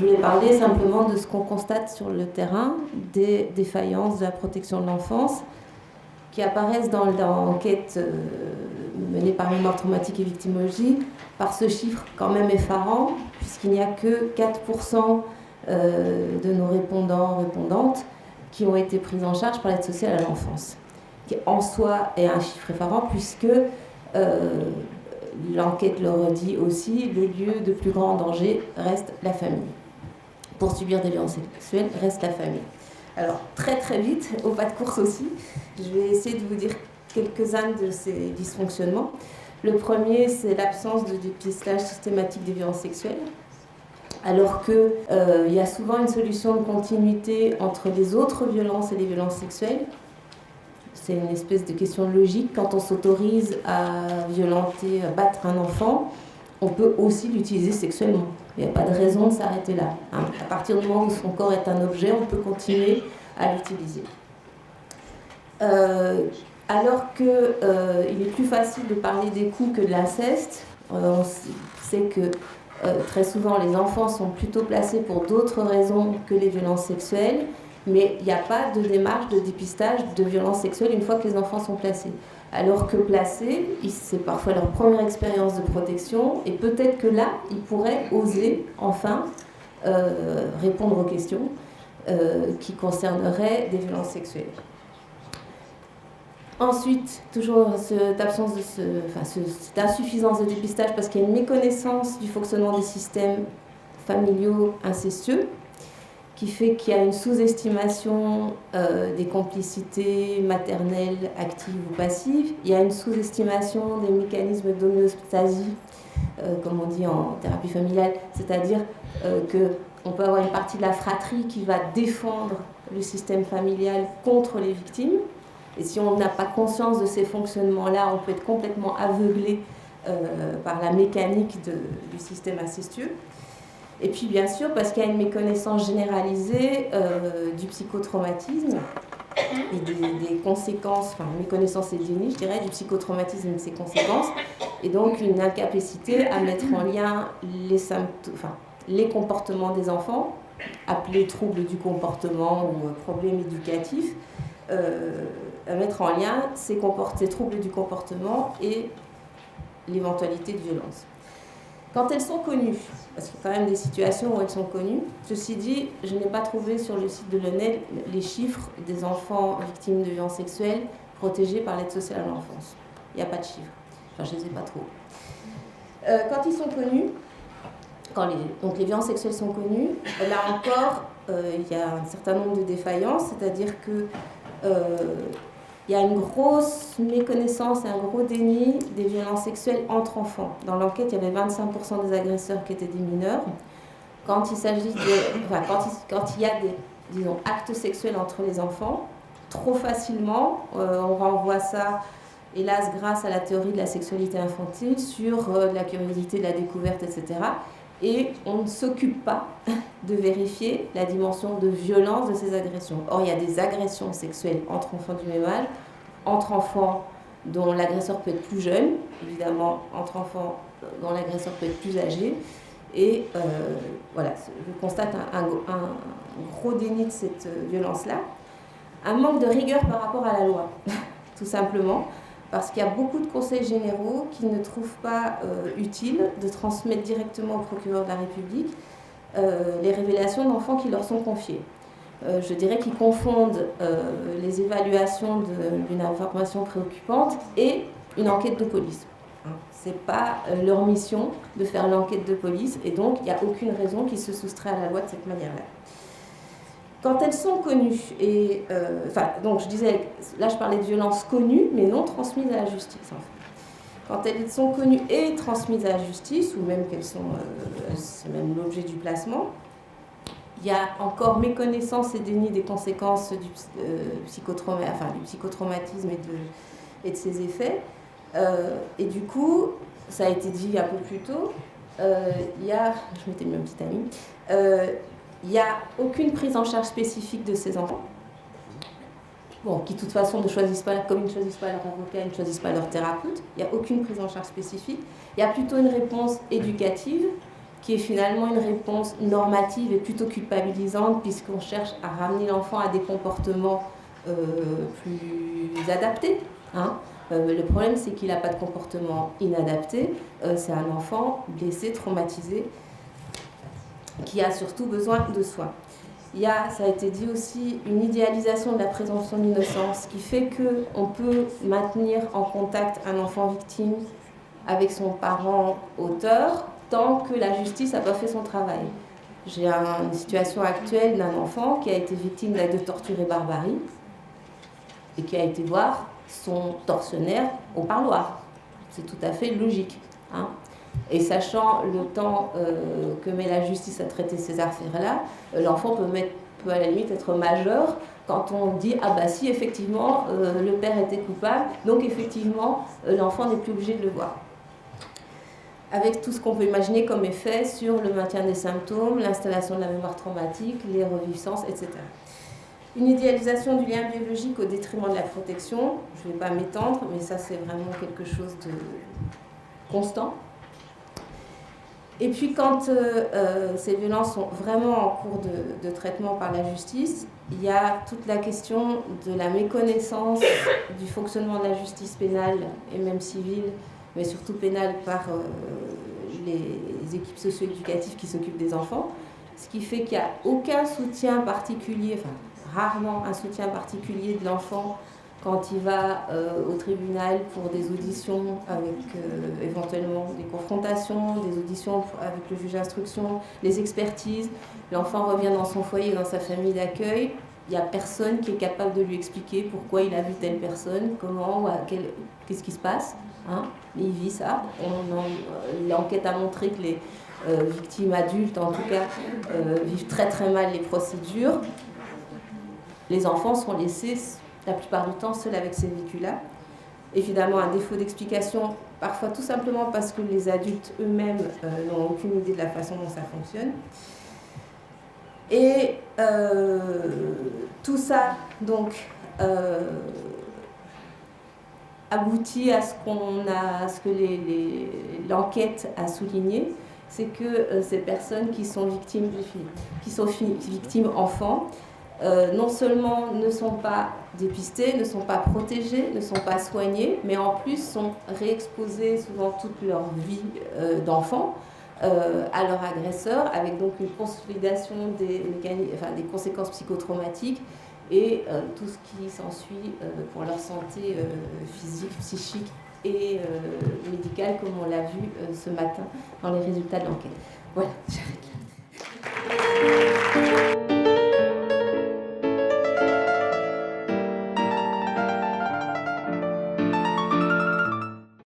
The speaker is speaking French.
voulais parler simplement de ce qu'on constate sur le terrain, des défaillances de la protection de l'enfance qui apparaissent dans l'enquête menée par Mémoire traumatique et victimologie, par ce chiffre quand même effarant, puisqu'il n'y a que 4% de nos répondantes qui ont été prises en charge par l'aide sociale à l'enfance, qui en soi est un chiffre effarant, puisque l'enquête le redit aussi, le lieu de plus grand danger reste la famille. Pour subir des violences sexuelles, reste la famille. Alors, très très vite, au pas de course aussi, je vais essayer de vous dire quelques-uns de ces dysfonctionnements. Le premier, c'est l'absence de dépistage systématique des violences sexuelles, alors qu'il y a souvent une solution de continuité entre les autres violences et les violences sexuelles. C'est une espèce de question logique. Quand on s'autorise à violenter, à battre un enfant, on peut aussi l'utiliser sexuellement. Il n'y a pas de raison de s'arrêter là. À partir du moment où son corps est un objet, on peut continuer à l'utiliser. Alors qu'il est plus facile de parler des coups que de l'inceste, on sait que très souvent les enfants sont plutôt placés pour d'autres raisons que les violences sexuelles, mais il n'y a pas de démarche de dépistage de violences sexuelles une fois que les enfants sont placés. Alors que placés, c'est parfois leur première expérience de protection, et peut-être que là, ils pourraient oser enfin répondre aux questions qui concerneraient des violences sexuelles. Ensuite, toujours cette insuffisance de dépistage parce qu'il y a une méconnaissance du fonctionnement des systèmes familiaux incestueux, qui fait qu'il y a une sous-estimation des complicités maternelles actives ou passives. Il y a une sous-estimation des mécanismes d'homéostasie, comme on dit en thérapie familiale, c'est-à-dire qu'on peut avoir une partie de la fratrie qui va défendre le système familial contre les victimes. Et si on n'a pas conscience de ces fonctionnements-là, on peut être complètement aveuglé par la mécanique du système incestueux. Et puis bien sûr, parce qu'il y a une méconnaissance généralisée du psychotraumatisme et des conséquences, enfin méconnaissance et déni, je dirais, du psychotraumatisme et de ses conséquences, et donc une incapacité à mettre en lien les comportements des enfants, appelés troubles du comportement ou problèmes éducatifs, à mettre en lien ces troubles du comportement et l'éventualité de violence. Quand elles sont connues, parce qu'il y a quand même des situations où elles sont connues, ceci dit, je n'ai pas trouvé sur le site de l'ONED les chiffres des enfants victimes de violences sexuelles protégés par l'aide sociale à l'enfance. Il n'y a pas de chiffres. Enfin, je ne les ai pas trop. Quand ils sont connus, donc les violences sexuelles sont connues, là encore, il y a un certain nombre de défaillances, c'est-à-dire que il y a une grosse méconnaissance et un gros déni des violences sexuelles entre enfants. Dans l'enquête, il y avait 25% des agresseurs qui étaient des mineurs. Quand il s'agit quand il y a des actes sexuels entre les enfants, trop facilement, on renvoie ça, hélas, grâce à la théorie de la sexualité infantile, sur la curiosité, de la découverte, etc. Et on ne s'occupe pas de vérifier la dimension de violence de ces agressions. Or, il y a des agressions sexuelles entre enfants du même âge, entre enfants dont l'agresseur peut être plus jeune, évidemment, entre enfants dont l'agresseur peut être plus âgé. Et voilà, je constate un gros déni de cette violence-là. Un manque de rigueur par rapport à la loi, tout simplement. Parce qu'il y a beaucoup de conseils généraux qui ne trouvent pas utile de transmettre directement au procureur de la République les révélations d'enfants qui leur sont confiées. Je dirais qu'ils confondent les évaluations d'une information préoccupante et une enquête de police. Ce n'est pas leur mission de faire l'enquête de police, et donc il n'y a aucune raison qu'ils se soustraient à la loi de cette manière-là. Quand elles sont connues, donc je disais, là je parlais de violences connues, mais non transmises à la justice. En fait. Quand elles sont connues et transmises à la justice, ou même qu'elles sont, c'est même l'objet du placement, il y a encore méconnaissance et déni des conséquences du psychotraumatisme et de ses effets. Et du coup, ça a été dit un peu plus tôt, il y a, je m'étais mis un petit ami, il n'y a aucune prise en charge spécifique de ces enfants, qui de toute façon ne choisissent pas, comme ils ne choisissent pas leur avocat, ils ne choisissent pas leur thérapeute. Il n'y a aucune prise en charge spécifique. Il y a plutôt une réponse éducative qui est finalement une réponse normative et plutôt culpabilisante, puisqu'on cherche à ramener l'enfant à des comportements plus adaptés. Hein. Le problème, c'est qu'il n'a pas de comportement inadapté. C'est un enfant blessé, traumatisé, qui a surtout besoin de soins. Il y a, ça a été dit aussi, une idéalisation de la présomption d'innocence qui fait qu'on peut maintenir en contact un enfant victime avec son parent auteur tant que la justice n'a pas fait son travail. J'ai une situation actuelle d'un enfant qui a été victime d'actes de torture et barbarie et qui a été voir son tortionnaire au parloir. C'est tout à fait logique. Hein. Et sachant le temps que met la justice à traiter ces affaires-là, l'enfant peut à la limite être majeur quand on dit « Ah bah si, effectivement, le père était coupable, donc effectivement, l'enfant n'est plus obligé de le voir ». Avec tout ce qu'on peut imaginer comme effet sur le maintien des symptômes, l'installation de la mémoire traumatique, les reviviscences, etc. Une idéalisation du lien biologique au détriment de la protection. Je ne vais pas m'étendre, mais ça c'est vraiment quelque chose de constant. Et puis quand ces violences sont vraiment en cours de traitement par la justice, il y a toute la question de la méconnaissance du fonctionnement de la justice pénale et même civile, mais surtout pénale par les équipes socio-éducatives qui s'occupent des enfants, ce qui fait qu'il n'y a aucun soutien particulier, enfin rarement un soutien particulier de l'enfant quand il va au tribunal pour des auditions avec éventuellement des confrontations, des auditions avec le juge d'instruction, les expertises. L'enfant revient dans son foyer, dans sa famille d'accueil. Il n'y a personne qui est capable de lui expliquer pourquoi il a vu telle personne, comment, qu'est-ce qui se passe. Hein, mais il vit ça. L'enquête a montré que les victimes adultes, en tout cas, vivent très très mal les procédures. Les enfants sont laissés la plupart du temps seuls avec ces vécus-là. Évidemment, un défaut d'explication, parfois tout simplement parce que les adultes eux-mêmes n'ont aucune idée de la façon dont ça fonctionne. Et tout ça, donc, aboutit à ce que l'enquête a souligné, c'est que ces personnes qui sont victimes enfants, non seulement ne sont pas dépistées, ne sont pas protégées, ne sont pas soignées, mais en plus sont réexposées souvent toute leur vie d'enfant à leur agresseur, avec donc une consolidation des conséquences psychotraumatiques et tout ce qui s'ensuit pour leur santé physique, psychique et médicale, comme on l'a vu ce matin dans les résultats de l'enquête. Voilà, j'arrête.